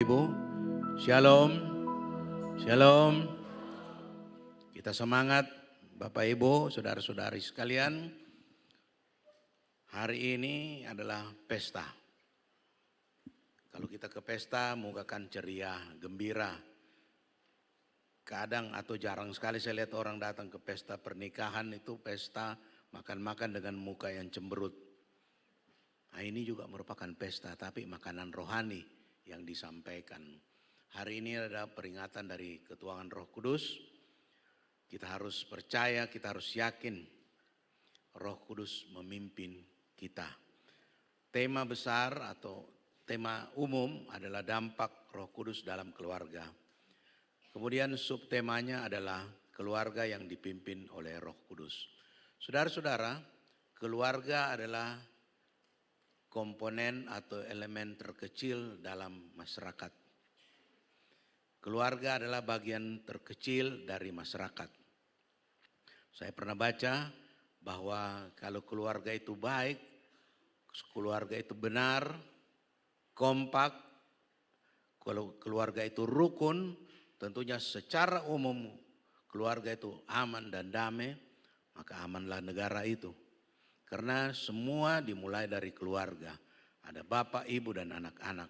Ibu, Shalom, Shalom. Kita semangat Bapak Ibu, saudara-saudari sekalian. Hari ini adalah pesta. Kalau kita ke pesta, muka kan ceria, gembira. Kadang atau jarang sekali saya lihat orang datang ke pesta pernikahan itu pesta makan-makan dengan muka yang cemberut. Nah, ini juga merupakan pesta, tapi makanan rohani yang disampaikan. Hari ini ada peringatan dari ketuaan Roh Kudus. Kita harus percaya, kita harus yakin Roh Kudus memimpin kita. Tema besar atau tema umum adalah dampak Roh Kudus dalam keluarga. Kemudian subtemanya adalah keluarga yang dipimpin oleh Roh Kudus. Saudara-saudara, keluarga adalah komponen atau elemen terkecil dalam masyarakat. Keluarga adalah bagian terkecil dari masyarakat. Saya pernah baca bahwa kalau keluarga itu baik, keluarga itu benar, kompak, kalau keluarga itu rukun, tentunya secara umum keluarga itu aman dan damai, maka amanlah negara itu. Karena semua dimulai dari keluarga. Ada bapak, ibu dan anak-anak.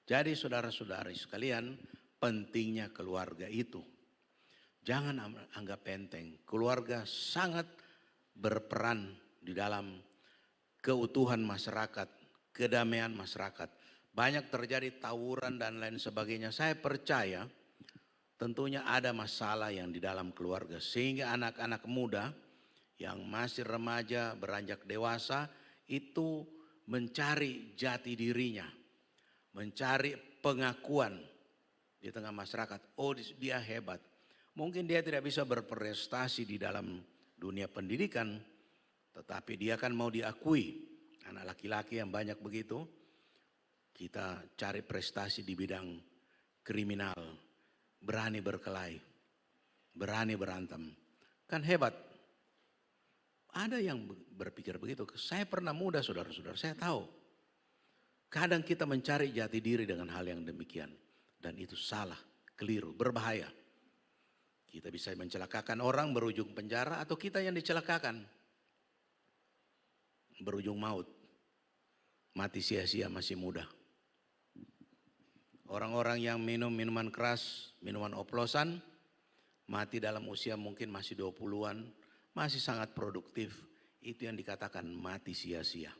Jadi saudara-saudari sekalian, pentingnya keluarga itu. Jangan anggap enteng. Keluarga sangat berperan di dalam keutuhan masyarakat, kedamaian masyarakat. Banyak terjadi tawuran dan lain sebagainya. Saya percaya tentunya ada masalah yang di dalam keluarga. Sehingga anak-anak muda yang masih remaja beranjak dewasa itu mencari jati dirinya, mencari pengakuan di tengah masyarakat. Oh, dia hebat. Mungkin dia tidak bisa berprestasi di dalam dunia pendidikan, tetapi dia kan mau diakui. Anak laki-laki yang banyak begitu, kita cari prestasi di bidang kriminal, berani berkelahi, berani berantem. Kan hebat. Ada yang berpikir begitu. Saya pernah muda saudara-saudara, saya tahu. Kadang kita mencari jati diri dengan hal yang demikian. Dan itu salah, keliru, berbahaya. Kita bisa mencelakakan orang berujung penjara atau kita yang dicelakakan. Berujung maut. Mati sia-sia masih muda. Orang-orang yang minum minuman keras, minuman oplosan, mati dalam usia mungkin masih 20-an. Masih sangat produktif, itu yang dikatakan mati sia-sia.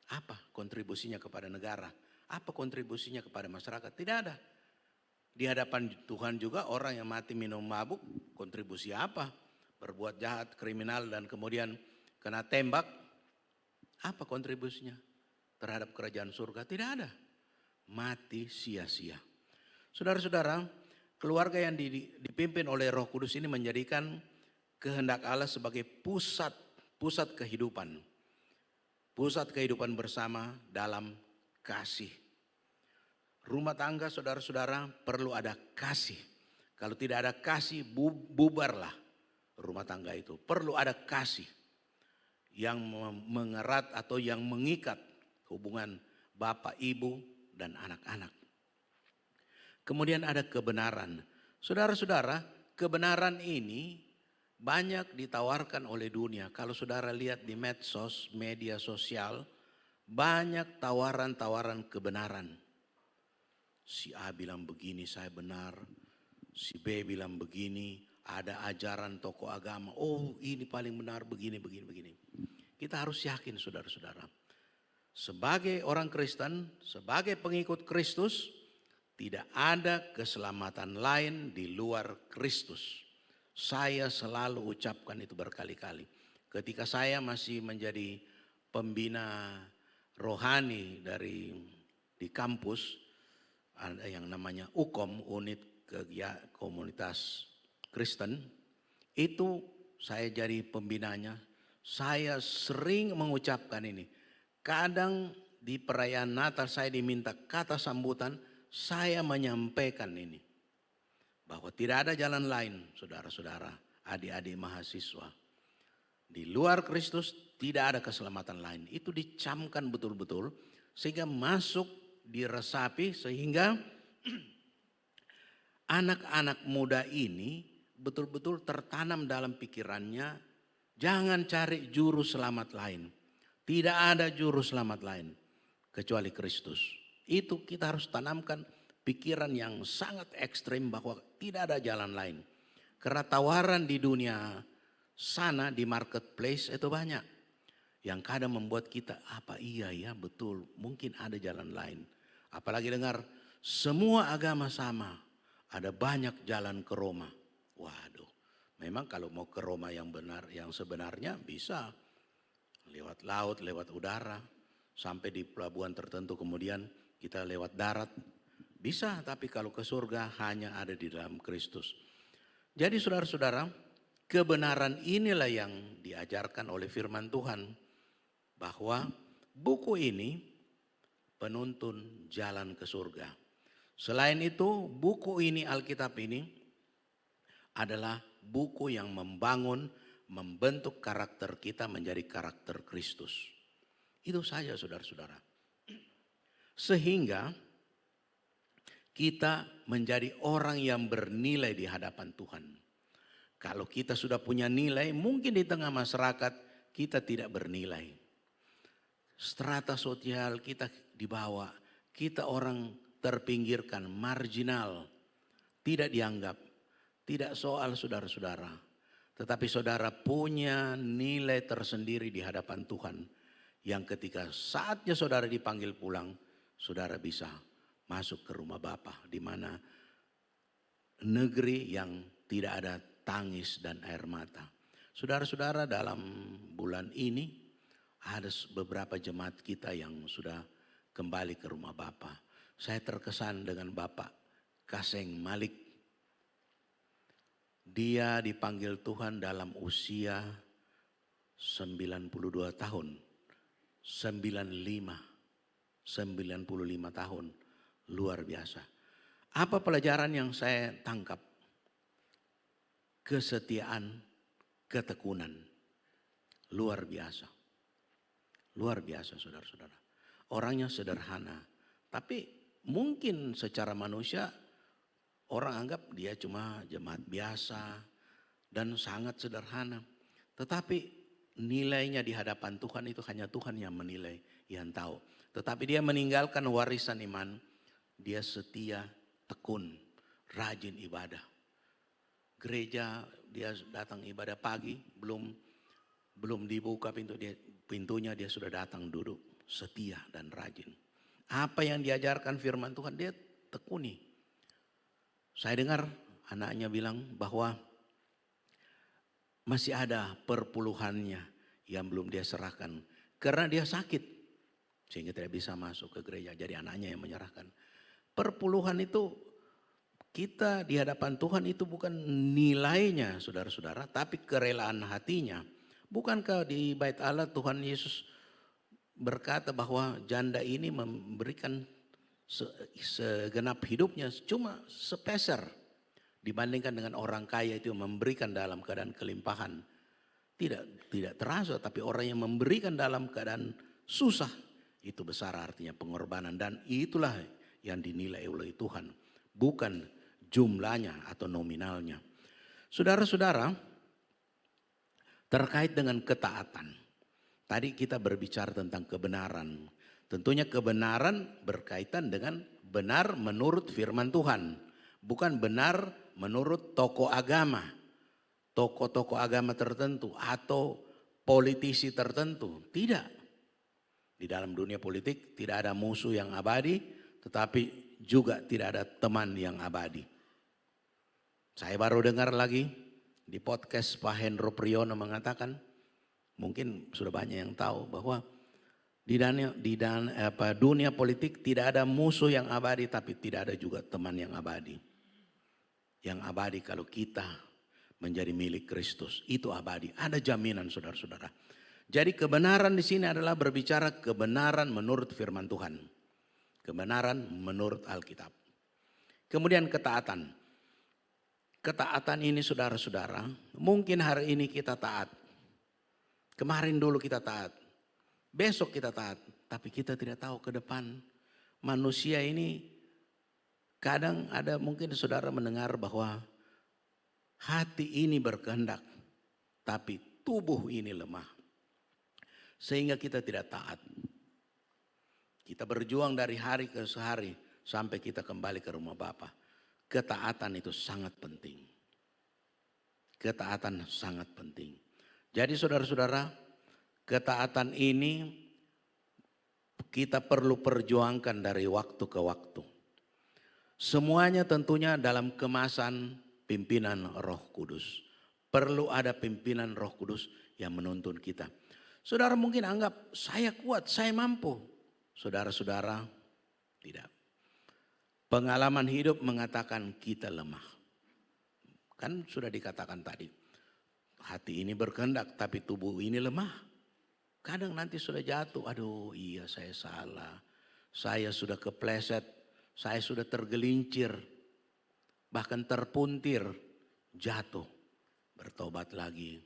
Apa kontribusinya kepada negara? Apa kontribusinya kepada masyarakat? Tidak ada. Di hadapan Tuhan juga orang yang mati minum mabuk, kontribusi apa? Berbuat jahat, kriminal dan kemudian kena tembak. Apa kontribusinya terhadap kerajaan surga? Tidak ada. Mati sia-sia. Saudara-saudara, keluarga yang dipimpin oleh Roh Kudus ini menjadikan kehendak Allah sebagai pusat kehidupan. Pusat kehidupan bersama dalam kasih. Rumah tangga saudara-saudara perlu ada kasih. Kalau tidak ada kasih bubarlah rumah tangga itu. Perlu ada kasih yang mengerat atau yang mengikat hubungan bapak, ibu dan anak-anak. Kemudian ada kebenaran. Saudara-saudara, kebenaran ini banyak ditawarkan oleh dunia. Kalau saudara lihat di medsos, media sosial, banyak tawaran-tawaran kebenaran. Si A bilang begini, saya benar. Si B bilang begini, ada ajaran tokoh agama. Oh, ini paling benar begini. Kita harus yakin saudara-saudara. Sebagai orang Kristen, sebagai pengikut Kristus, tidak ada keselamatan lain di luar Kristus. Saya selalu ucapkan itu berkali-kali. Ketika saya masih menjadi pembina rohani di kampus, ada yang namanya UKOM, Unit Komunitas Kristen, itu saya jadi pembinanya. Saya sering mengucapkan ini. Kadang di perayaan Natal saya diminta kata sambutan, saya menyampaikan ini. Bahwa tidak ada jalan lain, saudara-saudara, adik-adik mahasiswa. Di luar Kristus tidak ada keselamatan lain. Itu dicamkan betul-betul sehingga masuk diresapi sehingga anak-anak muda ini betul-betul tertanam dalam pikirannya, jangan cari juru selamat lain. Tidak ada juru selamat lain kecuali Kristus. Itu kita harus tanamkan pikiran yang sangat ekstrim bahwa tidak ada jalan lain. Karena tawaran di dunia sana di marketplace itu banyak. Yang kadang membuat kita, apa iya ya betul mungkin ada jalan lain. Apalagi dengar semua agama sama, ada banyak jalan ke Roma. Waduh, memang kalau mau ke Roma yang benar, yang sebenarnya bisa lewat laut, lewat udara, sampai di pelabuhan tertentu kemudian kita lewat darat. Bisa, tapi kalau ke surga hanya ada di dalam Kristus. Jadi saudara-saudara, kebenaran inilah yang diajarkan oleh firman Tuhan. Bahwa buku ini penuntun jalan ke surga. Selain itu, buku ini, Alkitab ini adalah buku yang membentuk karakter kita menjadi karakter Kristus. Itu saja saudara-saudara. Sehingga kita menjadi orang yang bernilai di hadapan Tuhan. Kalau kita sudah punya nilai, mungkin di tengah masyarakat kita tidak bernilai. Strata sosial kita di bawah, kita orang terpinggirkan, marginal, tidak dianggap, tidak soal saudara-saudara. Tetapi saudara punya nilai tersendiri di hadapan Tuhan. Yang ketika saatnya saudara dipanggil pulang, saudara bisa masuk ke rumah Bapa, di mana negeri yang tidak ada tangis dan air mata. Saudara-saudara, dalam bulan ini ada beberapa jemaat kita yang sudah kembali ke rumah Bapa. Saya terkesan dengan Bapak Kaseng Malik. Dia dipanggil Tuhan dalam usia 92 tahun. 95 tahun. Luar biasa. Apa pelajaran yang saya tangkap? Kesetiaan, ketekunan. Luar biasa. Luar biasa saudara-saudara. Orangnya sederhana. Tapi mungkin secara manusia orang anggap dia cuma jemaat biasa dan sangat sederhana. Tetapi nilainya di hadapan Tuhan itu hanya Tuhan yang menilai, yang tahu. Tetapi dia meninggalkan warisan iman. Dia setia, tekun, rajin ibadah. Gereja dia datang ibadah pagi, belum dibuka pintunya dia sudah datang duduk, setia dan rajin. Apa yang diajarkan firman Tuhan dia tekuni. Saya dengar anaknya bilang bahwa masih ada perpuluhannya yang belum dia serahkan. Karena dia sakit sehingga tidak bisa masuk ke gereja. Jadi anaknya yang menyerahkan. Perpuluhan itu kita di hadapan Tuhan itu bukan nilainya saudara-saudara, tapi kerelaan hatinya. Bukankah di bait Allah Tuhan Yesus berkata bahwa janda ini memberikan segenap hidupnya cuma sepeser dibandingkan dengan orang kaya itu memberikan dalam keadaan kelimpahan. Tidak terasa, tapi orang yang memberikan dalam keadaan susah itu besar artinya pengorbanan, dan itulah yang dinilai oleh Tuhan, bukan jumlahnya atau nominalnya. Saudara-saudara, terkait dengan ketaatan. Tadi kita berbicara tentang kebenaran. Tentunya kebenaran berkaitan dengan benar menurut firman Tuhan. Bukan benar menurut tokoh agama. Tokoh-tokoh agama tertentu atau politisi tertentu. Tidak. Di dalam dunia politik tidak ada musuh yang abadi. Tetapi juga tidak ada teman yang abadi. Saya baru dengar lagi di podcast Pak Hendro Priyono mengatakan, mungkin sudah banyak yang tahu bahwa di dunia politik tidak ada musuh yang abadi, tapi tidak ada juga teman yang abadi. Yang abadi kalau kita menjadi milik Kristus, itu abadi. Ada jaminan saudara-saudara. Jadi kebenaran di sini adalah berbicara kebenaran menurut firman Tuhan. Kebenaran menurut Alkitab. Kemudian ketaatan. Ketaatan ini saudara-saudara, mungkin hari ini kita taat. Kemarin dulu kita taat. Besok kita taat. Tapi kita tidak tahu ke depan manusia ini kadang ada mungkin saudara mendengar bahwa hati ini berkehendak, tapi tubuh ini lemah. Sehingga kita tidak taat. Kita berjuang dari hari ke hari sampai kita kembali ke rumah Bapa. Ketaatan itu sangat penting. Ketaatan sangat penting. Jadi saudara-saudara, ketaatan ini kita perlu perjuangkan dari waktu ke waktu. Semuanya tentunya dalam kemasan pimpinan Roh Kudus. Perlu ada pimpinan Roh Kudus yang menuntun kita. Saudara mungkin anggap saya kuat, saya mampu. Saudara-saudara, tidak. Pengalaman hidup mengatakan kita lemah. Kan sudah dikatakan tadi, hati ini berkehendak tapi tubuh ini lemah. Kadang nanti sudah jatuh, aduh iya saya salah. Saya sudah kepleset, saya sudah tergelincir. Bahkan terpuntir, jatuh. Bertobat lagi.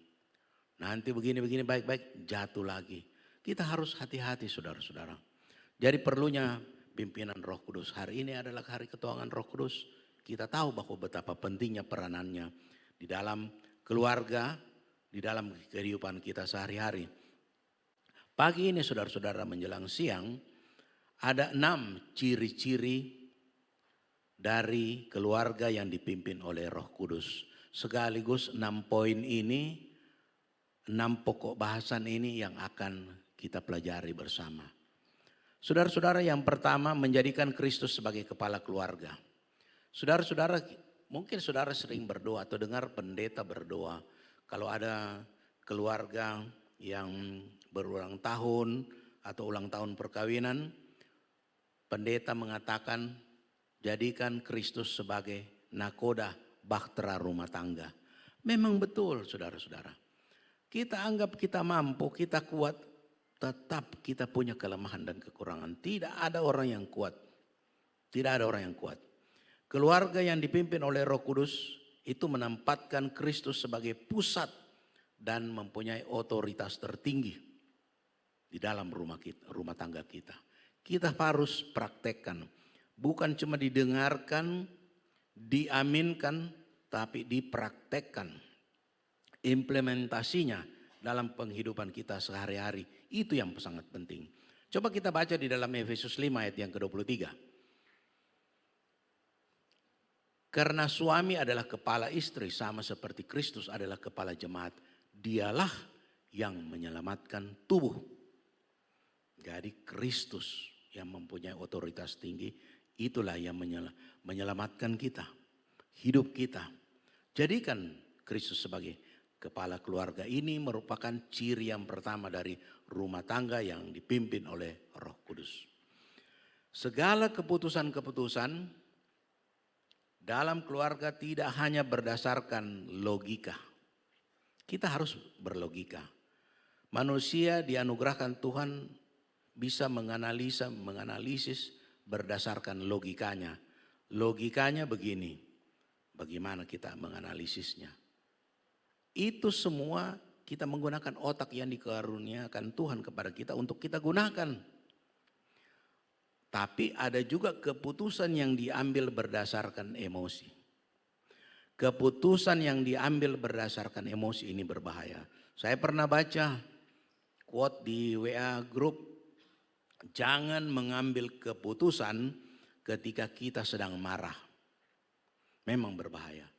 Nanti begini-begini baik-baik, jatuh lagi. Kita harus hati-hati saudara-saudara. Jadi perlunya pimpinan Roh Kudus. Hari ini adalah hari ketuanan Roh Kudus. Kita tahu bahwa betapa pentingnya peranannya di dalam keluarga, di dalam kehidupan kita sehari-hari. Pagi ini saudara-saudara menjelang siang, ada 6 ciri-ciri dari keluarga yang dipimpin oleh Roh Kudus. Sekaligus 6 poin ini, 6 pokok bahasan ini yang akan kita pelajari bersama. Saudara-saudara, yang pertama menjadikan Kristus sebagai kepala keluarga. Saudara-saudara, mungkin saudara sering berdoa atau dengar pendeta berdoa. Kalau ada keluarga yang berulang tahun atau ulang tahun perkawinan, pendeta mengatakan jadikan Kristus sebagai nakoda bahtera rumah tangga. Memang betul saudara-saudara. Kita anggap kita mampu, kita kuat. Tetap kita punya kelemahan dan kekurangan. Tidak ada orang yang kuat. Tidak ada orang yang kuat. Keluarga yang dipimpin oleh Roh Kudus itu menempatkan Kristus sebagai pusat dan mempunyai otoritas tertinggi di dalam rumah tangga kita. Kita harus praktekkan. Bukan cuma didengarkan, diaminkan, tapi dipraktekkan. Implementasinya dalam penghidupan kita sehari-hari. Itu yang sangat penting. Coba kita baca di dalam Efesus 5 ayat yang ke-23. Karena suami adalah kepala istri sama seperti Kristus adalah kepala jemaat. Dialah yang menyelamatkan tubuh. Jadi Kristus yang mempunyai otoritas tinggi. Itulah yang menyelamatkan kita. Hidup kita. Jadikan Kristus sebagai kepala keluarga. Ini merupakan ciri yang pertama dari rumah tangga yang dipimpin oleh Roh Kudus. Segala keputusan-keputusan dalam keluarga tidak hanya berdasarkan logika. Kita harus berlogika. Manusia dianugerahkan Tuhan bisa menganalisis berdasarkan logikanya. Logikanya begini, bagaimana kita menganalisisnya? Itu semua kita menggunakan otak yang dikaruniakan Tuhan kepada kita untuk kita gunakan. Tapi ada juga keputusan yang diambil berdasarkan emosi. Keputusan yang diambil berdasarkan emosi ini berbahaya. Saya pernah baca quote di WA group, jangan mengambil keputusan ketika kita sedang marah. Memang berbahaya.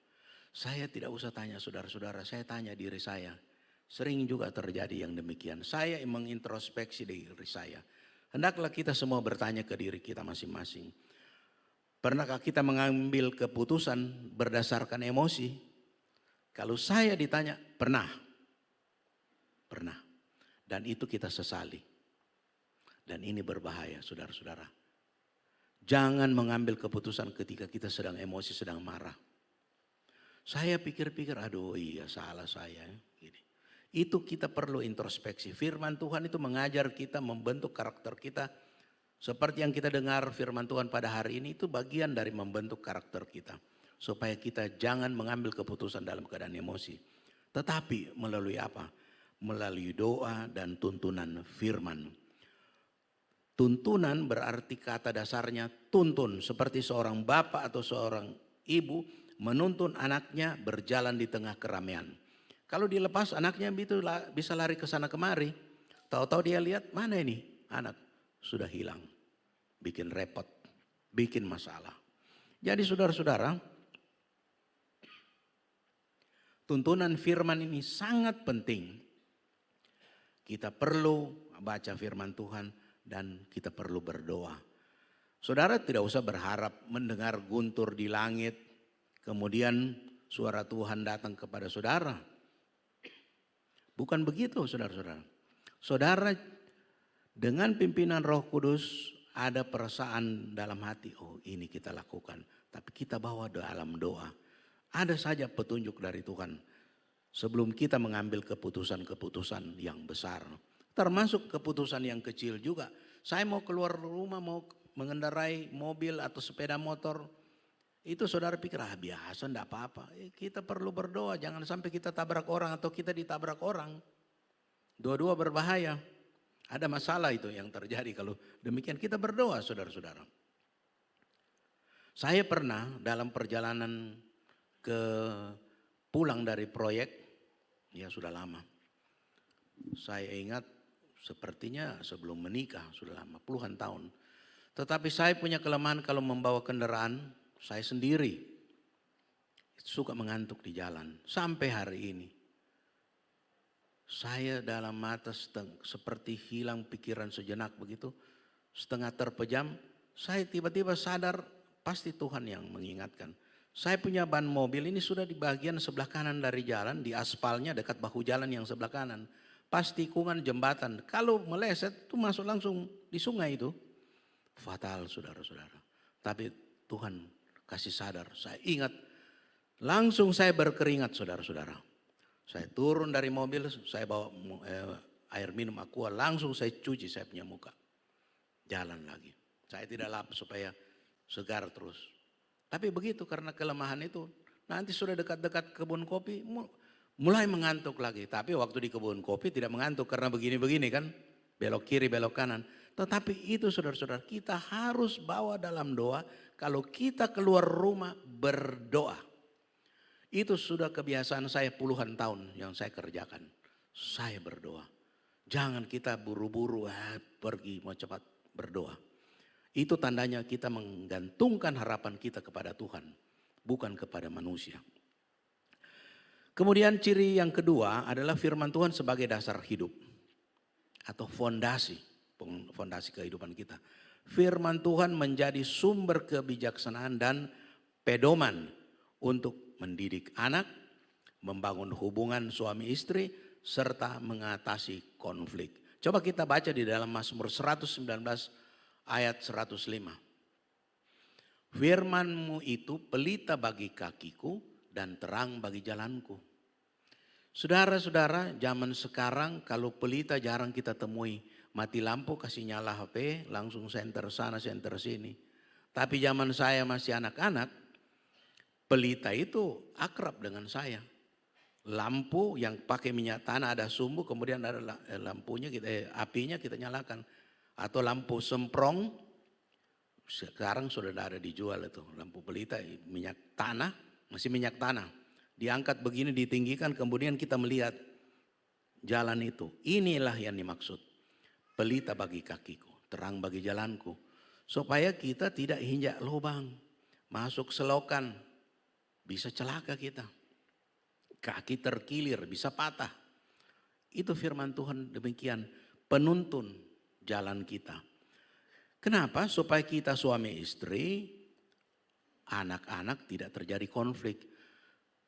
Saya tidak usah tanya saudara-saudara, saya tanya diri saya. Sering juga terjadi yang demikian. Saya mengintrospeksi diri saya. Hendaklah kita semua bertanya ke diri kita masing-masing. Pernahkah kita mengambil keputusan berdasarkan emosi? Kalau saya ditanya, pernah. Pernah. Dan itu kita sesali. Dan ini berbahaya saudara-saudara. Jangan mengambil keputusan ketika kita sedang emosi, sedang marah. Saya pikir-pikir, aduh iya salah saya. Gini. Itu kita perlu introspeksi. Firman Tuhan itu mengajar kita, membentuk karakter kita. Seperti yang kita dengar firman Tuhan pada hari ini, itu bagian dari membentuk karakter kita. Supaya kita jangan mengambil keputusan dalam keadaan emosi. Tetapi melalui apa? Melalui doa dan tuntunan firman. Tuntunan berarti kata dasarnya tuntun, seperti seorang bapak atau seorang ibu menuntun anaknya berjalan di tengah keramaian. Kalau dilepas anaknya itu bisa lari ke sana kemari. Tahu-tahu dia lihat, mana ini anak sudah hilang. Bikin repot, bikin masalah. Jadi saudara-saudara, tuntunan firman ini sangat penting. Kita perlu baca firman Tuhan dan kita perlu berdoa. Saudara tidak usah berharap mendengar guntur di langit, kemudian suara Tuhan datang kepada saudara. Bukan begitu saudara-saudara. Saudara dengan pimpinan Roh Kudus ada perasaan dalam hati, oh ini kita lakukan. Tapi kita bawa dalam doa. Ada saja petunjuk dari Tuhan sebelum kita mengambil keputusan-keputusan yang besar. Termasuk keputusan yang kecil juga. Saya mau keluar rumah, mau mengendarai mobil atau sepeda motor. Itu saudara pikir, biasa enggak apa-apa. Kita perlu berdoa, jangan sampai kita tabrak orang atau kita ditabrak orang. Dua-dua berbahaya. Ada masalah itu yang terjadi kalau demikian kita berdoa saudara-saudara. Saya pernah dalam perjalanan pulang dari proyek, ya sudah lama. Saya ingat sepertinya sebelum menikah, sudah lama, puluhan tahun. Tetapi saya punya kelemahan kalau membawa kendaraan, saya sendiri suka mengantuk di jalan. Sampai hari ini. Saya dalam mata seperti hilang pikiran sejenak begitu. Setengah terpejam, saya tiba-tiba sadar pasti Tuhan yang mengingatkan. Saya punya ban mobil ini sudah di bagian sebelah kanan dari jalan, di aspalnya dekat bahu jalan yang sebelah kanan. Pas tikungan jembatan, kalau meleset itu masuk langsung di sungai itu. Fatal saudara-saudara. Tapi Tuhan kasih sadar, saya ingat. Langsung saya berkeringat saudara-saudara. Saya turun dari mobil, saya bawa air minum aqua, langsung saya cuci saya punya muka. Jalan lagi. Saya tidak lap supaya segar terus. Tapi begitu karena kelemahan itu, nanti sudah dekat-dekat kebun kopi, mulai mengantuk lagi. Tapi waktu di kebun kopi tidak mengantuk karena begini-begini kan. Belok kiri, belok kanan. Tetapi itu saudara-saudara, kita harus bawa dalam doa. Kalau kita keluar rumah berdoa. Itu sudah kebiasaan saya puluhan tahun yang saya kerjakan. Saya berdoa. Jangan kita buru-buru pergi mau cepat berdoa. Itu tandanya kita menggantungkan harapan kita kepada Tuhan. Bukan kepada manusia. Kemudian ciri yang kedua adalah firman Tuhan sebagai dasar hidup. Atau fondasi kehidupan kita. Firman Tuhan menjadi sumber kebijaksanaan dan pedoman untuk mendidik anak, membangun hubungan suami istri, serta mengatasi konflik. Coba kita baca di dalam Mazmur 119 ayat 105. Firman-Mu itu pelita bagi kakiku dan terang bagi jalanku. Saudara-saudara, zaman sekarang kalau pelita jarang kita temui. Mati lampu kasih nyala HP, langsung senter sana, senter sini. Tapi zaman saya masih anak-anak, pelita itu akrab dengan saya. Lampu yang pakai minyak tanah ada sumbu, kemudian ada lampunya apinya kita nyalakan. Atau lampu semprong, sekarang sudah ada dijual itu. Lampu pelita minyak tanah, masih minyak tanah. Diangkat begini, ditinggikan, kemudian kita melihat jalan itu. Inilah yang dimaksud. Pelita bagi kakiku, terang bagi jalanku. Supaya kita tidak injak lubang, masuk selokan, bisa celaka kita. Kaki terkilir, bisa patah. Itu firman Tuhan demikian, penuntun jalan kita. Kenapa? Supaya kita suami istri, anak-anak tidak terjadi konflik.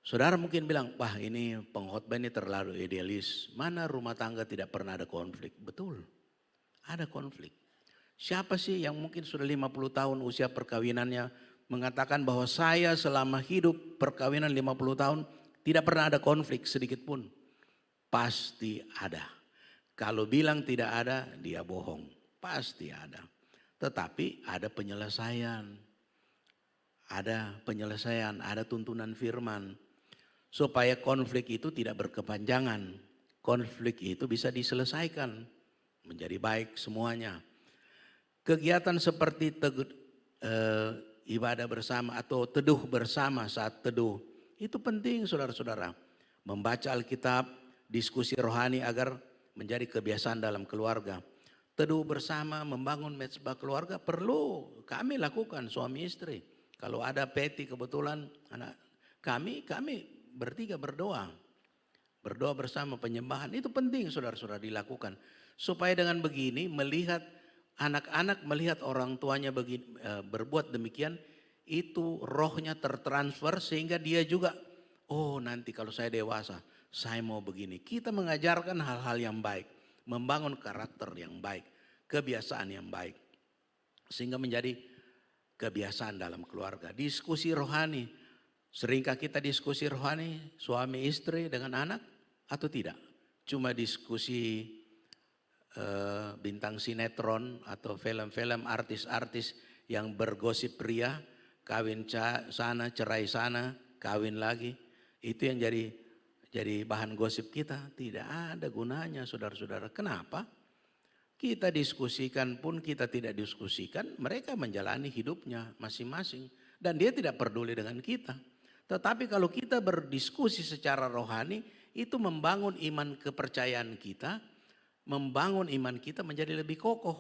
Saudara mungkin bilang, wah ini pengkhotbah ini terlalu idealis. Mana rumah tangga tidak pernah ada konflik? Betul, ada konflik. Siapa sih yang mungkin sudah 50 tahun usia perkawinannya mengatakan bahwa saya selama hidup perkawinan 50 tahun tidak pernah ada konflik sedikit pun? Pasti ada. Kalau bilang tidak ada, dia bohong. Pasti ada. Tetapi ada penyelesaian. Ada tuntunan firman. Supaya konflik itu tidak berkepanjangan. Konflik itu bisa diselesaikan. Menjadi baik semuanya. Kegiatan seperti ibadah bersama atau teduh bersama saat teduh, itu penting saudara-saudara. Membaca Alkitab, diskusi rohani agar menjadi kebiasaan dalam keluarga. Teduh bersama, membangun mezbah keluarga perlu kami lakukan suami istri. Kalau ada Peti kebetulan anak kami bertiga berdoa. Berdoa bersama penyembahan itu penting saudara-saudara dilakukan. Supaya dengan begini melihat anak-anak melihat orang tuanya berbuat demikian, itu rohnya tertransfer sehingga dia juga, oh nanti kalau saya dewasa saya mau begini. Kita mengajarkan hal-hal yang baik, membangun karakter yang baik, kebiasaan yang baik. Sehingga menjadi kebiasaan dalam keluarga. Diskusi rohani, seringkah kita diskusi rohani suami istri dengan anak atau tidak? Cuma diskusi bintang sinetron atau film-film artis-artis yang bergosip pria, kawin sana, cerai sana, kawin lagi. Itu yang jadi bahan gosip kita. Tidak ada gunanya saudara-saudara. Kenapa? Kita diskusikan pun kita tidak diskusikan, mereka menjalani hidupnya masing-masing. Dan dia tidak peduli dengan kita. Tetapi kalau kita berdiskusi secara rohani, itu membangun iman kepercayaan kita, membangun iman kita menjadi lebih kokoh.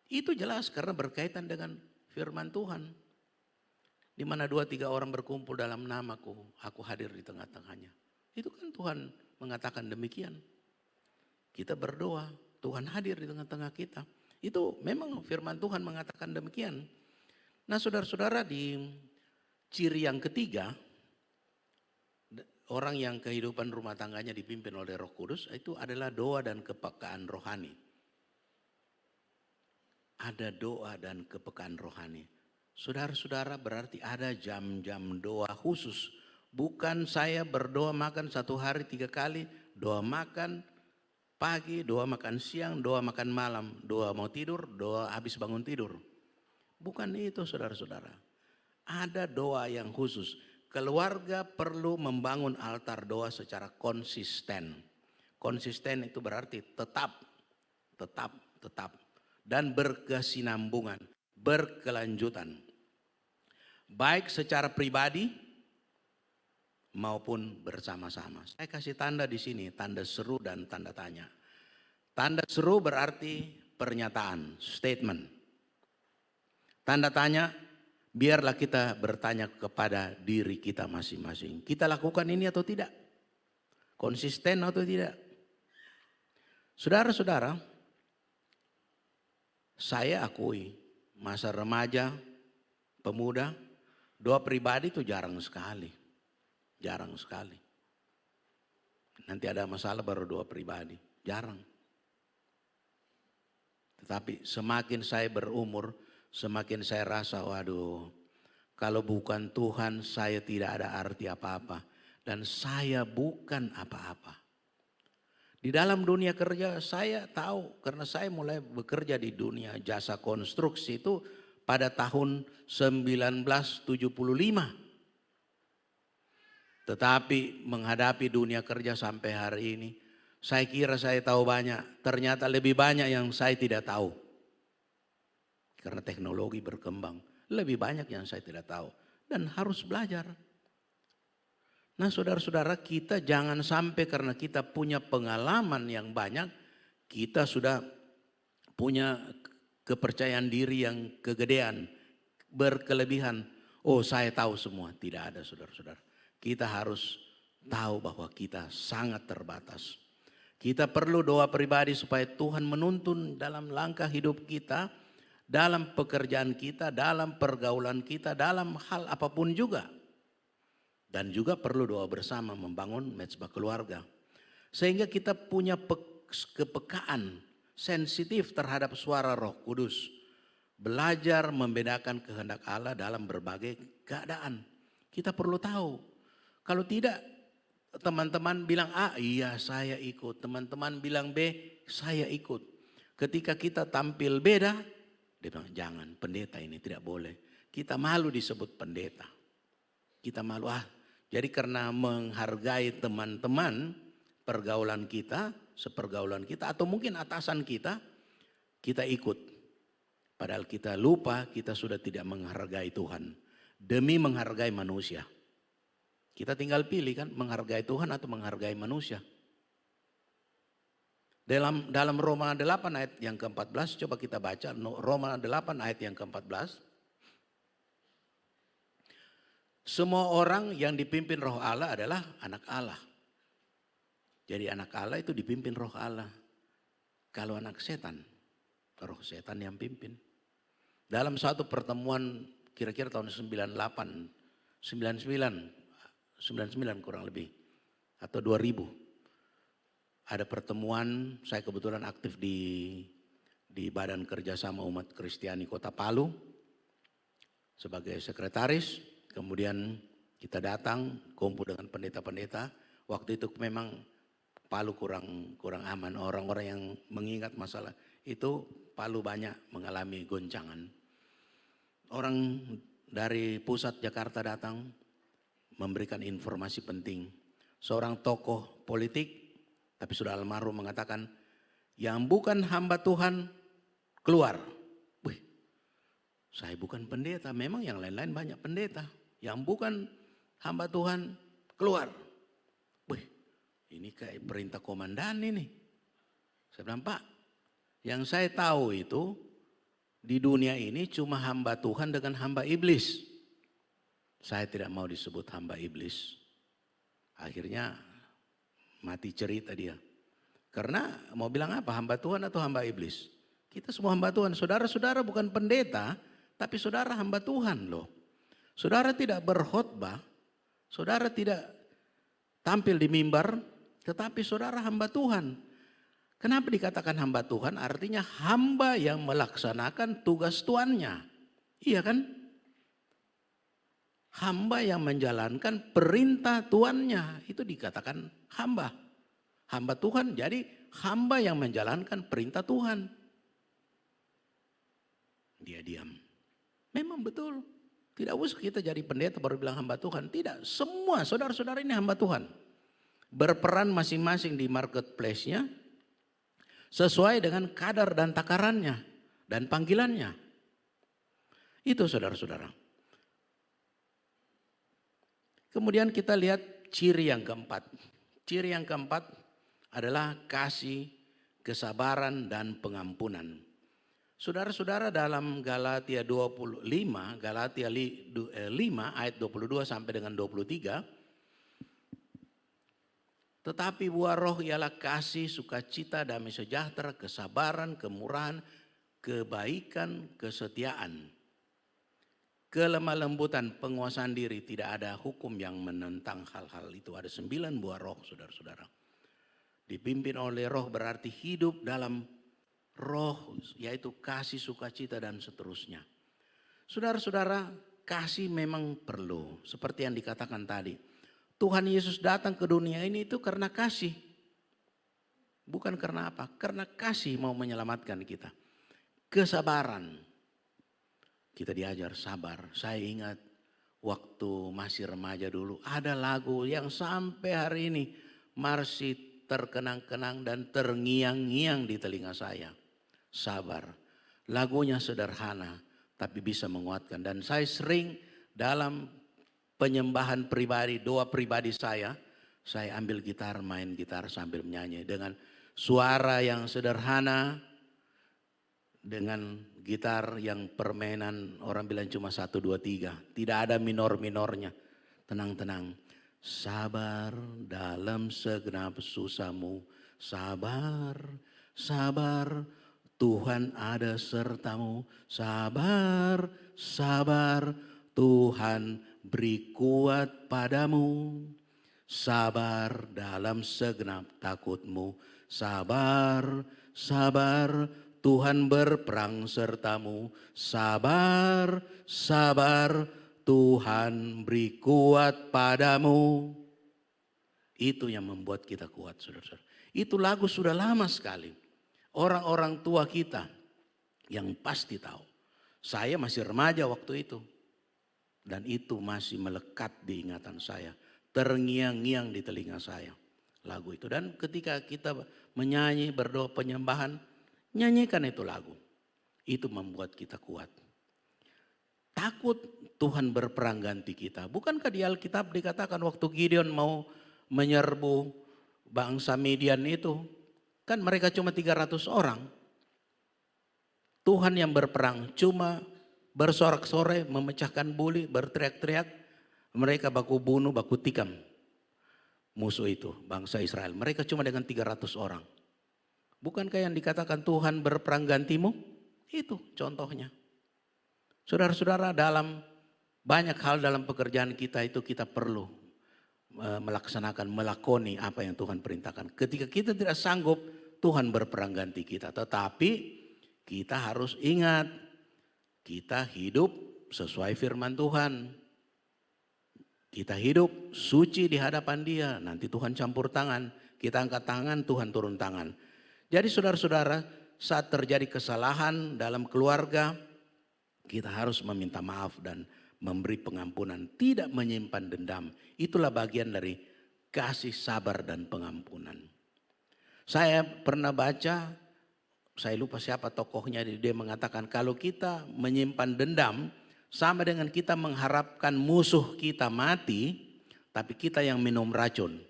Itu jelas karena berkaitan dengan firman Tuhan. Di mana 2-3 orang berkumpul dalam namaku, aku hadir di tengah-tengahnya. Itu kan Tuhan mengatakan demikian. Kita berdoa, Tuhan hadir di tengah-tengah kita. Itu memang firman Tuhan mengatakan demikian. Nah saudara-saudara, di ciri yang ketiga, orang yang kehidupan rumah tangganya dipimpin oleh Roh Kudus itu adalah doa dan kepekaan rohani. Ada doa dan kepekaan rohani. Saudara-saudara, berarti ada jam-jam doa khusus. Bukan saya berdoa makan 1 hari 3 kali, doa makan pagi, doa makan siang, doa makan malam, doa mau tidur, doa habis bangun tidur. Bukan itu saudara-saudara. Ada doa yang khusus. Keluarga perlu membangun altar doa secara konsisten. Konsisten itu berarti tetap. Dan berkesinambungan, berkelanjutan. Baik secara pribadi maupun bersama-sama. Saya kasih tanda di sini, tanda seru dan tanda tanya. Tanda seru berarti pernyataan, statement. Tanda tanya, biarlah kita bertanya kepada diri kita masing-masing. Kita lakukan ini atau tidak? Konsisten atau tidak? Saudara-saudara, saya akui masa remaja, pemuda, doa pribadi itu jarang sekali. Jarang sekali. Nanti ada masalah baru doa pribadi. Jarang. Tetapi semakin saya berumur, semakin saya rasa, waduh, kalau bukan Tuhan saya tidak ada arti apa-apa. Dan saya bukan apa-apa. Di dalam dunia kerja saya tahu, karena saya mulai bekerja di dunia jasa konstruksi itu pada tahun 1975. Tetapi menghadapi dunia kerja sampai hari ini, saya kira saya tahu banyak, ternyata lebih banyak yang saya tidak tahu. Karena teknologi berkembang, lebih banyak yang saya tidak tahu dan harus belajar. Nah saudara-saudara, kita jangan sampai karena kita punya pengalaman yang banyak, kita sudah punya kepercayaan diri yang kegedean, berkelebihan. Oh saya tahu semua, tidak ada saudara-saudara. Kita harus tahu bahwa kita sangat terbatas. Kita perlu doa pribadi supaya Tuhan menuntun dalam langkah hidup kita, dalam pekerjaan kita, dalam pergaulan kita, dalam hal apapun juga. Dan juga perlu doa bersama membangun mezbah keluarga. Sehingga kita punya kepekaan, sensitif terhadap suara Roh Kudus. Belajar membedakan kehendak Allah dalam berbagai keadaan. Kita perlu tahu. Kalau tidak, teman-teman bilang A, iya saya ikut. Teman-teman bilang B, saya ikut. Ketika kita tampil beda, dia bilang jangan, pendeta ini tidak boleh. Kita malu disebut pendeta. Kita malu, jadi karena menghargai teman-teman, pergaulan kita, sepergaulan kita, atau mungkin atasan kita, kita ikut. Padahal kita lupa kita sudah tidak menghargai Tuhan demi menghargai manusia. Kita tinggal pilih kan, menghargai Tuhan atau menghargai manusia. Dalam Roma 8 ayat yang ke-14, coba kita baca Roma 8 ayat yang ke-14. Semua orang yang dipimpin roh Allah adalah anak Allah. Jadi anak Allah itu dipimpin roh Allah. Kalau anak setan, roh setan yang pimpin. Dalam satu pertemuan kira-kira tahun 99 kurang lebih. Atau 2000. Ada pertemuan, saya kebetulan aktif di Badan Kerjasama Umat Kristiani Kota Palu. Sebagai sekretaris, kemudian kita datang kumpul dengan pendeta-pendeta. Waktu itu memang Palu kurang aman, orang-orang yang mengingat masalah itu Palu banyak mengalami goncangan. Orang dari pusat Jakarta datang memberikan informasi penting. Seorang tokoh politik tapi sudah almarhum mengatakan, yang bukan hamba Tuhan keluar. Wih, saya bukan pendeta, memang yang lain-lain banyak pendeta. Yang bukan hamba Tuhan keluar. Wih, ini kayak perintah komandan ini. Saya bilang, Pak, yang saya tahu itu di dunia ini cuma hamba Tuhan dengan hamba iblis. Saya tidak mau disebut hamba iblis. Akhirnya mati cerita dia. Karena mau bilang apa, hamba Tuhan atau hamba iblis? Kita semua hamba Tuhan. Saudara-saudara bukan pendeta, tapi saudara hamba Tuhan loh. Saudara tidak berkhotbah, saudara tidak tampil di mimbar, tetapi saudara hamba Tuhan. Kenapa dikatakan hamba Tuhan? Artinya hamba yang melaksanakan tugas tuannya. Iya kan? Hamba yang menjalankan perintah tuannya, itu dikatakan hamba. Hamba Tuhan, jadi hamba yang menjalankan perintah Tuhan. Dia diam. Memang betul. Tidak usah kita jadi pendeta baru bilang hamba Tuhan. Tidak, semua saudara-saudara ini hamba Tuhan. Berperan masing-masing di marketplace-nya sesuai dengan kadar dan takarannya dan panggilannya. Itu saudara-saudara. Kemudian kita lihat ciri yang keempat. Ciri yang keempat adalah kasih, kesabaran, dan pengampunan. Saudara-saudara, dalam Galatia 5 ayat 22 sampai dengan 23. Tetapi buah roh ialah kasih, sukacita, damai sejahtera, kesabaran, kemurahan, kebaikan, kesetiaan, kelemah lembutan, penguasaan diri. Tidak ada hukum yang menentang hal-hal itu. Ada 9 buah roh, saudara-saudara. Dipimpin oleh roh berarti hidup dalam roh, yaitu kasih, sukacita, dan seterusnya. Saudara-saudara, kasih memang perlu. Seperti yang dikatakan tadi. Tuhan Yesus datang ke dunia ini itu karena kasih. Bukan karena apa? Karena kasih mau menyelamatkan kita. Kesabaran. Kita diajar sabar. Saya ingat waktu masih remaja dulu ada lagu yang sampai hari ini masih terkenang-kenang dan terngiang-ngiang di telinga saya. Sabar. Lagunya sederhana tapi bisa menguatkan. Dan saya sering dalam penyembahan pribadi, doa pribadi saya ambil gitar, main gitar sambil menyanyi dengan suara yang sederhana, dengan gitar yang permainan orang bilang cuma 1, 2, 3. Tidak ada minor-minornya. Tenang-tenang. Sabar dalam segenap susahmu. Sabar, sabar, Tuhan ada sertamu. Sabar, sabar, Tuhan beri kuat padamu. Sabar dalam segenap takutmu. Sabar, sabar, Tuhan berperang sertamu. Sabar, sabar, Tuhan beri kuat padamu. Itu yang membuat kita kuat, saudara-saudara. Itu lagu sudah lama sekali. Orang-orang tua kita yang pasti tahu. Saya masih remaja waktu itu. Dan itu masih melekat di ingatan saya. Terngiang-ngiang di telinga saya. Lagu itu. Dan ketika kita menyanyi, berdoa penyembahan, nyanyikan itu lagu. Itu membuat kita kuat. Takut Tuhan berperang ganti kita. Bukankah di Alkitab dikatakan waktu Gideon mau menyerbu bangsa Midian itu, kan mereka cuma 300 orang. Tuhan yang berperang cuma bersorak-sorai, memecahkan buli, berteriak-teriak. Mereka baku bunuh, baku tikam musuh itu, bangsa Israel. Mereka cuma dengan 300 orang. Bukankah yang dikatakan Tuhan berperang gantimu? Itu contohnya. Saudara-saudara, dalam banyak hal dalam pekerjaan kita itu kita perlu melakoni apa yang Tuhan perintahkan. Ketika kita tidak sanggup, Tuhan berperang ganti kita. Tetapi kita harus ingat, kita hidup sesuai firman Tuhan. Kita hidup suci di hadapan Dia. Nanti Tuhan campur tangan, kita angkat tangan, Tuhan turun tangan. Jadi saudara-saudara, saat terjadi kesalahan dalam keluarga, kita harus meminta maaf dan memberi pengampunan, tidak menyimpan dendam. Itulah bagian dari kasih sabar dan pengampunan. Saya pernah baca, saya lupa siapa tokohnya, dia mengatakan kalau kita menyimpan dendam sama dengan kita mengharapkan musuh kita mati, tapi kita yang minum racun.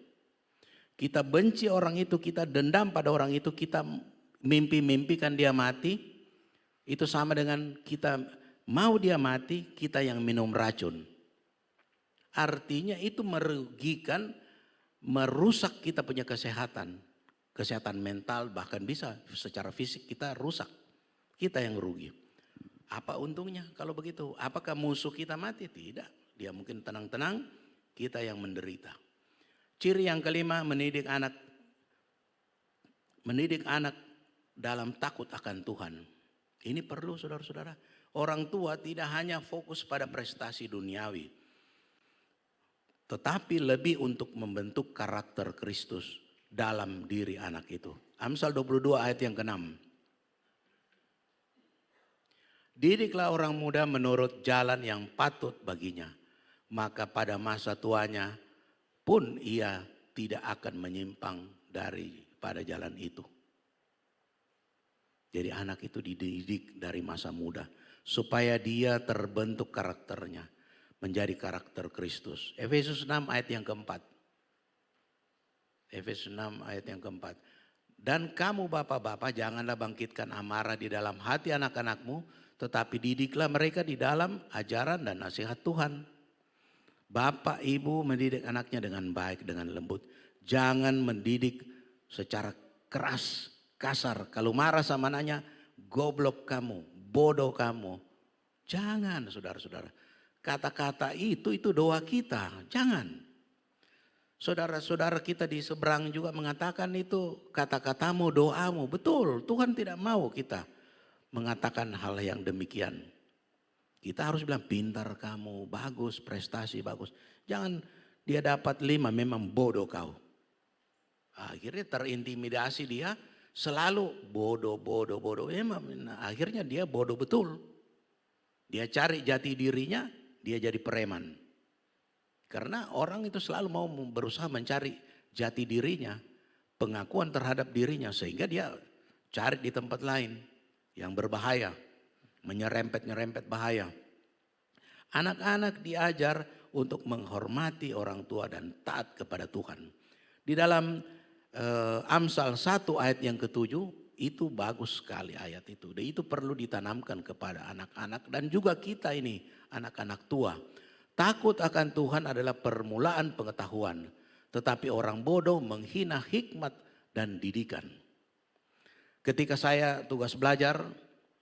Kita benci orang itu, kita dendam pada orang itu, kita mimpi-mimpikan dia mati, itu sama dengan kita mau dia mati, kita yang minum racun. Artinya itu merugikan, merusak kita punya kesehatan. Kesehatan mental, bahkan bisa secara fisik kita rusak. Kita yang rugi. Apa untungnya kalau begitu? Apakah musuh kita mati? Tidak. Dia mungkin tenang-tenang, kita yang menderita. Ciri yang kelima, mendidik anak dalam takut akan Tuhan. Ini perlu saudara-saudara. Orang tua tidak hanya fokus pada prestasi duniawi, tetapi lebih untuk membentuk karakter Kristus dalam diri anak itu. Amsal 22 ayat yang ke-6. Didiklah orang muda menurut jalan yang patut baginya, maka pada masa tuanya pun ia tidak akan menyimpang daripada jalan itu. Jadi anak itu dididik dari masa muda supaya dia terbentuk karakternya menjadi karakter Kristus. Efesus 6 ayat yang keempat. Efesus 6 ayat yang keempat. Dan kamu bapak-bapak janganlah bangkitkan amarah di dalam hati anak-anakmu, tetapi didiklah mereka di dalam ajaran dan nasihat Tuhan. Bapak ibu mendidik anaknya dengan baik, dengan lembut. Jangan mendidik secara keras, kasar. Kalau marah sama anaknya, goblok kamu, bodoh kamu. Jangan saudara-saudara. Kata-kata itu doa kita, jangan. Saudara-saudara kita di seberang juga mengatakan itu kata-katamu, doamu. Betul, Tuhan tidak mau kita mengatakan hal yang demikian. Kita harus bilang pintar kamu, bagus, prestasi bagus. Jangan dia dapat 5 memang bodoh kau. Akhirnya terintimidasi dia selalu bodoh. Akhirnya dia bodoh betul. Dia cari jati dirinya, dia jadi preman. Karena orang itu selalu mau berusaha mencari jati dirinya, pengakuan terhadap dirinya. Sehingga dia cari di tempat lain yang berbahaya, menyerempet bahaya. Anak-anak diajar untuk menghormati orang tua dan taat kepada Tuhan. Di dalam Amsal 1 ayat yang ke-7, itu bagus sekali ayat itu. Dan itu perlu ditanamkan kepada anak-anak dan juga kita ini anak-anak tua. Takut akan Tuhan adalah permulaan pengetahuan. Tetapi orang bodoh menghina hikmat dan didikan. Ketika saya tugas belajar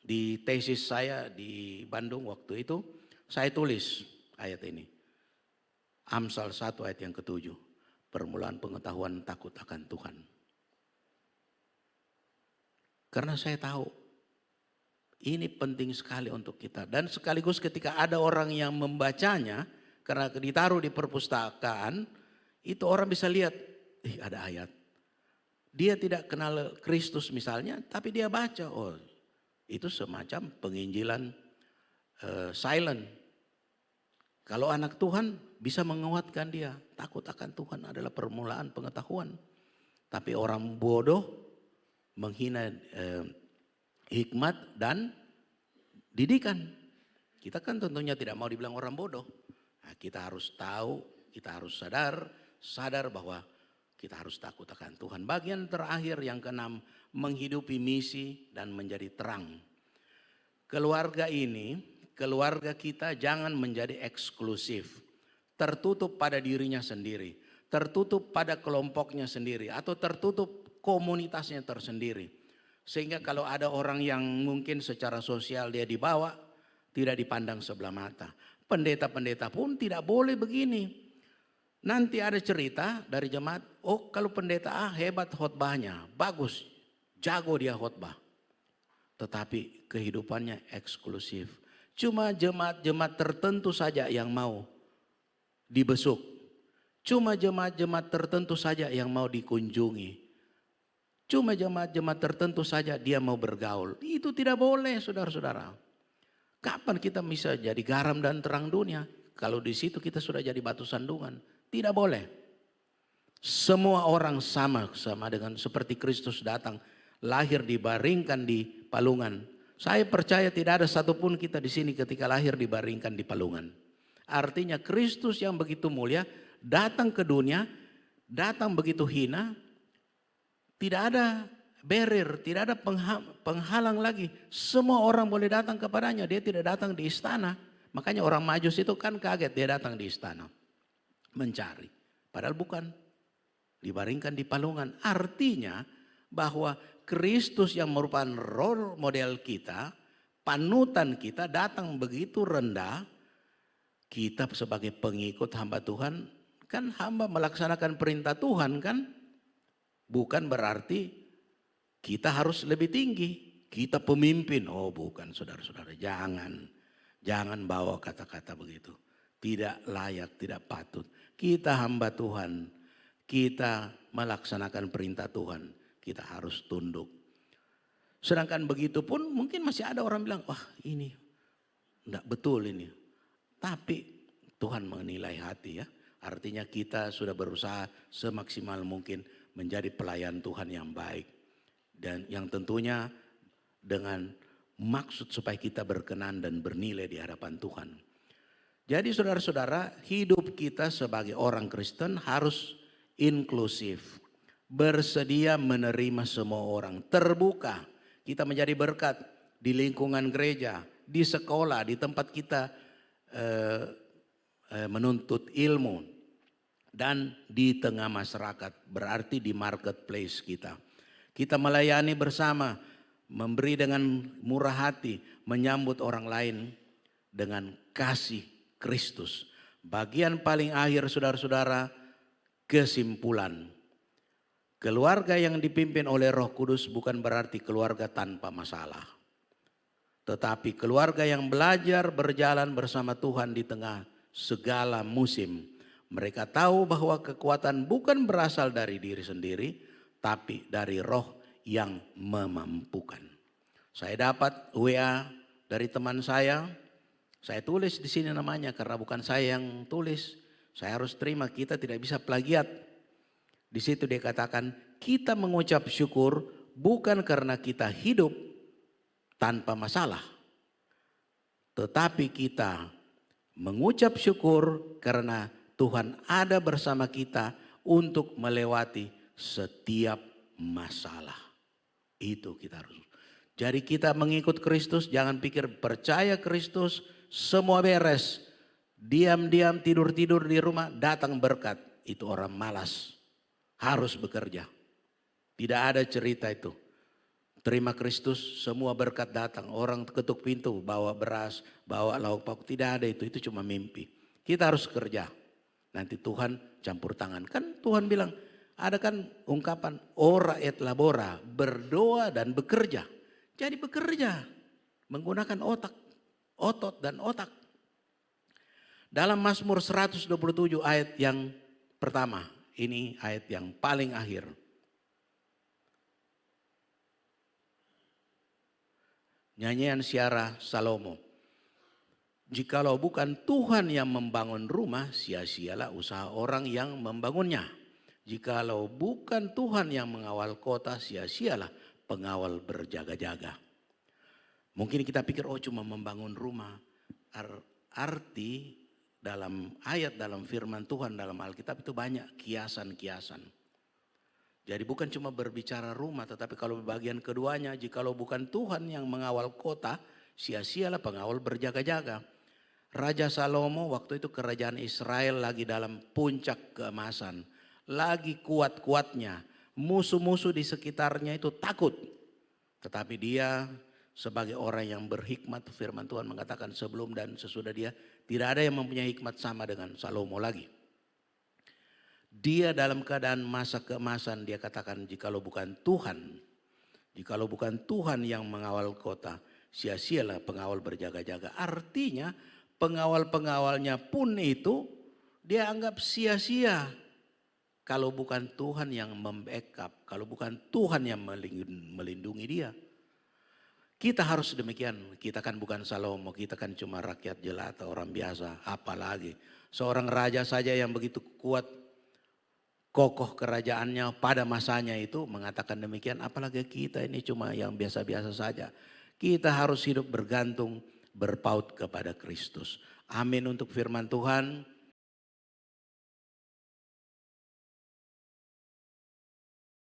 di tesis saya di Bandung waktu itu, saya tulis ayat ini. Amsal 1 ayat yang ke-7. Permulaan pengetahuan takut akan Tuhan. Karena saya tahu ini penting sekali untuk kita. Dan sekaligus ketika ada orang yang membacanya, karena ditaruh di perpustakaan, itu orang bisa lihat, ada ayat. Dia tidak kenal Kristus misalnya, tapi dia baca, oh itu semacam penginjilan silent. Kalau anak Tuhan bisa menguatkan dia, takut akan Tuhan adalah permulaan pengetahuan. Tapi orang bodoh menghina hikmat dan didikan. Kita kan tentunya tidak mau dibilang orang bodoh. Nah, kita harus tahu, kita harus sadar bahwa kita harus takut akan Tuhan. Bagian terakhir yang keenam, menghidupi misi dan menjadi terang. Keluarga ini, keluarga kita jangan menjadi eksklusif, tertutup pada dirinya sendiri, tertutup pada kelompoknya sendiri, atau tertutup komunitasnya tersendiri. Sehingga kalau ada orang yang mungkin secara sosial dia dibawa, tidak dipandang sebelah mata. Pendeta-pendeta pun tidak boleh begini. Nanti ada cerita dari jemaat, oh kalau pendeta A hebat khotbahnya, bagus, jago dia khotbah. Tetapi kehidupannya eksklusif. Cuma jemaat-jemaat tertentu saja yang mau dibesuk. Cuma jemaat-jemaat tertentu saja yang mau dikunjungi. Cuma jemaat-jemaat tertentu saja dia mau bergaul. Itu tidak boleh, saudara-saudara. Kapan kita bisa jadi garam dan terang dunia? Kalau di situ kita sudah jadi batu sandungan. Tidak boleh. Semua orang sama dengan seperti Kristus datang, lahir dibaringkan di palungan. Saya percaya tidak ada satupun kita di sini ketika lahir dibaringkan di palungan. Artinya Kristus yang begitu mulia datang ke dunia, datang begitu hina, tidak ada barrier, tidak ada penghalang lagi. Semua orang boleh datang kepadanya, dia tidak datang di istana. Makanya orang Majus itu kan kaget dia datang di istana mencari. Padahal bukan, dibaringkan di palungan. Artinya bahwa Kristus yang merupakan role model kita, panutan kita datang begitu rendah. Kita sebagai pengikut hamba Tuhan, kan hamba melaksanakan perintah Tuhan kan. Bukan berarti kita harus lebih tinggi, kita pemimpin. Oh bukan saudara-saudara, jangan bawa kata-kata begitu. Tidak layak, tidak patut. Kita hamba Tuhan, kita melaksanakan perintah Tuhan, kita harus tunduk. Sedangkan begitu pun mungkin masih ada orang bilang, wah ini enggak betul ini. Tapi Tuhan menilai hati ya. Artinya kita sudah berusaha semaksimal mungkin menjadi pelayan Tuhan yang baik. Dan yang tentunya dengan maksud supaya kita berkenan dan bernilai di hadapan Tuhan. Jadi saudara-saudara, hidup kita sebagai orang Kristen harus inklusif. Bersedia menerima semua orang, terbuka. Kita menjadi berkat di lingkungan gereja, di sekolah, di tempat kita menuntut ilmu. Dan di tengah masyarakat, berarti di marketplace kita. Kita melayani bersama, memberi dengan murah hati, menyambut orang lain dengan kasih Kristus. Bagian paling akhir saudara-saudara, kesimpulan. Keluarga yang dipimpin oleh Roh Kudus bukan berarti keluarga tanpa masalah. Tetapi keluarga yang belajar berjalan bersama Tuhan di tengah segala musim. Mereka tahu bahwa kekuatan bukan berasal dari diri sendiri, tapi dari Roh yang memampukan. Saya dapat WA dari teman saya tulis di sini namanya karena bukan saya yang tulis. Saya harus terima, kita tidak bisa plagiat. Di situ dia katakan, kita mengucap syukur bukan karena kita hidup tanpa masalah. Tetapi kita mengucap syukur karena Tuhan ada bersama kita untuk melewati setiap masalah. Itu kita harus. Jadi kita mengikut Kristus, jangan pikir percaya Kristus semua beres. Diam-diam tidur-tidur di rumah datang berkat. Itu orang malas. Harus bekerja. Tidak ada cerita itu. Terima Kristus semua berkat datang. Orang ketuk pintu bawa beras, bawa lauk pauk. Tidak ada itu cuma mimpi. Kita harus kerja. Nanti Tuhan campur tangan. Kan Tuhan bilang, ada kan ungkapan ora et labora, berdoa dan bekerja. Jadi bekerja menggunakan otot dan otak. Dalam Mazmur 127 ayat yang pertama, ini ayat yang paling akhir. Nyanyian Syarah Salomo. Jikalau bukan Tuhan yang membangun rumah, sia-sialah usaha orang yang membangunnya. Jikalau bukan Tuhan yang mengawal kota, sia-sialah pengawal berjaga-jaga. Mungkin kita pikir oh cuma membangun rumah. Arti dalam ayat dalam firman Tuhan dalam Alkitab itu banyak kiasan-kiasan. Jadi bukan cuma berbicara rumah, tetapi kalau bagian keduanya, jikalau bukan Tuhan yang mengawal kota, sia-sialah pengawal berjaga-jaga. Raja Salomo waktu itu kerajaan Israel lagi dalam puncak keemasan. Lagi kuat-kuatnya. Musuh-musuh di sekitarnya itu takut. Tetapi dia sebagai orang yang berhikmat, firman Tuhan mengatakan sebelum dan sesudah dia, tidak ada yang mempunyai hikmat sama dengan Salomo lagi. Dia dalam keadaan masa keemasan, dia katakan jikalau bukan Tuhan yang mengawal kota, sia-sialah pengawal berjaga-jaga. Artinya pengawal-pengawalnya pun itu dia anggap sia-sia. Kalau bukan Tuhan yang membackup, kalau bukan Tuhan yang melindungi dia. Kita harus demikian, kita kan bukan Salomo, kita kan cuma rakyat jelata, orang biasa, apalagi. Seorang raja saja yang begitu kuat, kokoh kerajaannya pada masanya itu mengatakan demikian, apalagi kita ini cuma yang biasa-biasa saja. Kita harus hidup bergantung, berpaut kepada Kristus. Amin untuk firman Tuhan.